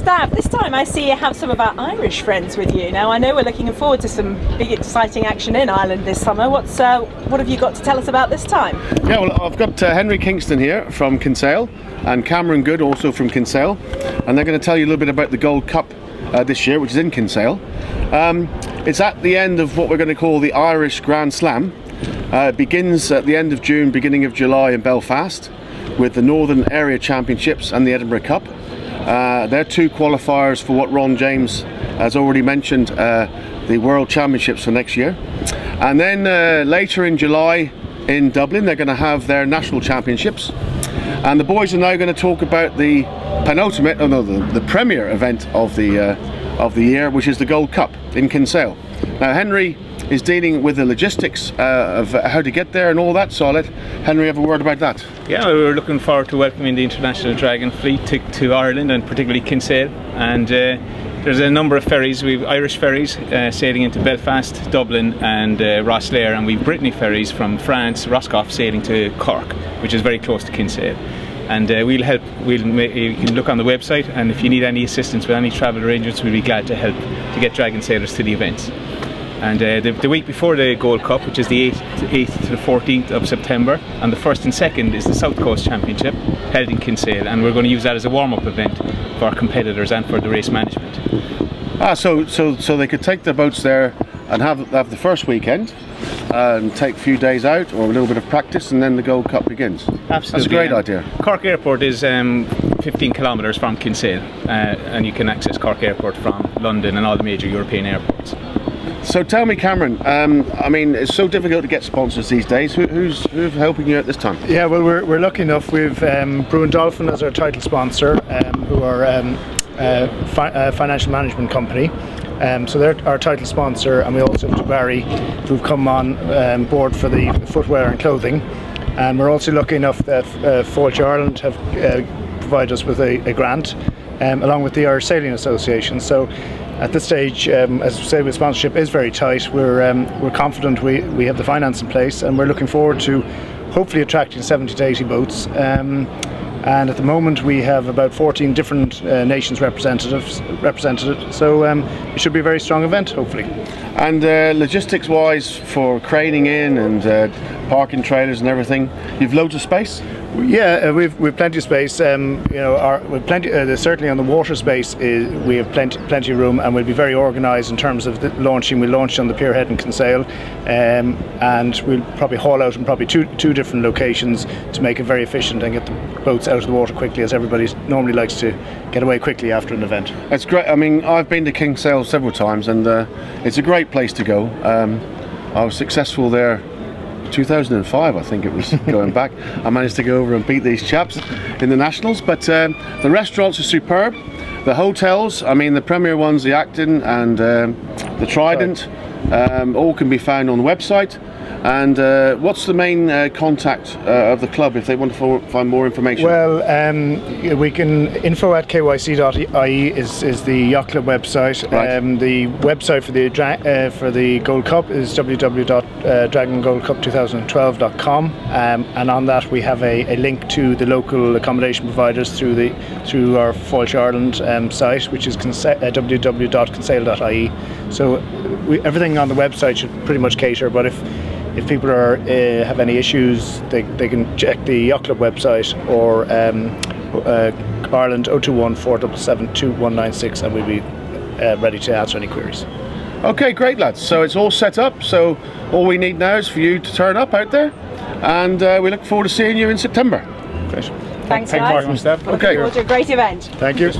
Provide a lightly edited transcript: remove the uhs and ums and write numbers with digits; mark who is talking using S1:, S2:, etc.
S1: Stav, this time I see you have some of our Irish friends with you. Now I know we're looking forward to some big exciting action in Ireland this summer. What have you got to tell us about this time?
S2: Yeah, well, I've got Henry Kingston here from Kinsale and Cameron Good also from Kinsale, and they're going to tell you a little bit about the Gold Cup this year, which is in Kinsale. It's at the end of what we're going to call the Irish Grand Slam. It begins at the end of June, beginning of July in Belfast, with the Northern Area Championships and the Edinburgh Cup. They're two qualifiers for what Ron James has already mentioned, the World Championships for next year. And then later in July in Dublin, they're going to have their National Championships. And the boys are now going to talk about the penultimate, oh no, the premier event of the year, which is the Gold Cup in Kinsale. Now Henry is dealing with the logistics of how to get there and all that, so I'll let Henry have a word about that.
S3: Yeah, we're looking forward to welcoming the International Dragon fleet to Ireland, and particularly Kinsale. And there's a number of ferries. We've Irish ferries sailing into Belfast, Dublin and Rosslare, and we've Brittany ferries from France, Roscoff, sailing to Cork, which is very close to Kinsale. And we'll help. You can look on the website, and if you need any assistance with any travel arrangements, we'll be glad to help to get Dragon sailors to the events. And the week before the Gold Cup, which is the 8th to the 14th of September, and the 1st and 2nd is the South Coast Championship held in Kinsale, and we're going to use that as a warm-up event for our competitors and for the race management.
S2: So they could take their boats there and have the first weekend and take a few days out or a little bit of practice, and then the Gold Cup begins.
S3: Absolutely.
S2: That's a great idea.
S3: Cork Airport is 15 kilometres from Kinsale, and you can access Cork Airport from London and all the major European airports.
S2: So tell me, Cameron, I mean, it's so difficult to get sponsors these days. Who's helping you out this time?
S4: Yeah, well, we're lucky enough. We've Brewin Dolphin as our title sponsor, who are a financial management company. So they're our title sponsor, and we also have Barry, who've come on board for the footwear and clothing. And we're also lucky enough that Fáilte Ireland have provided us with a grant, along with the Irish Sailing Association. So at this stage, as I say, the sponsorship is very tight. We're confident we have the finance in place, and we're looking forward to hopefully attracting 70 to 80 boats. And at the moment we have about 14 different nations represented, so it should be a very strong event, hopefully.
S2: And logistics wise, for craning in and parking trailers and everything, you've loads of space?
S4: Yeah, we've plenty of space. You know, we've plenty. Certainly on the water space, we have plenty of room, and we'll be very organised in terms of the launching. We launched on the Pierhead in Kinsale, and we'll probably haul out in probably two different locations to make it very efficient and get the boats out of the water quickly, as everybody normally likes to get away quickly after an event.
S2: That's great. I mean, I've been to Kinsale several times, and it's a great place to go. I was successful there 2005, I think it was, going back. I managed to go over and beat these chaps in the Nationals, but the restaurants are superb. The hotels, I mean the premier ones, the Acton and the Trident, all can be found on the website. And what's the main contact of the club if they want to find more information?
S4: Well, we can info@kyc.ie is the yacht club website.
S2: Right.
S4: The website for the Gold Cup is www.dragongoldcup2012.com, and on that we have a link to the local accommodation providers through our Fáilte Ireland site, which is www.kinsale.ie. So everything on the website should pretty much cater, but if people have any issues, they can check the Yacht Club website or Ireland 021 477 2196, and we'll be ready to answer any queries.
S2: Okay, great lads. So it's all set up. So all we need now is for you to turn up out there, and we look forward to seeing you in September.
S4: Great.
S1: Thanks,
S3: Thank you very much, Steph.
S1: Looking forward to a great event.
S4: Thank you.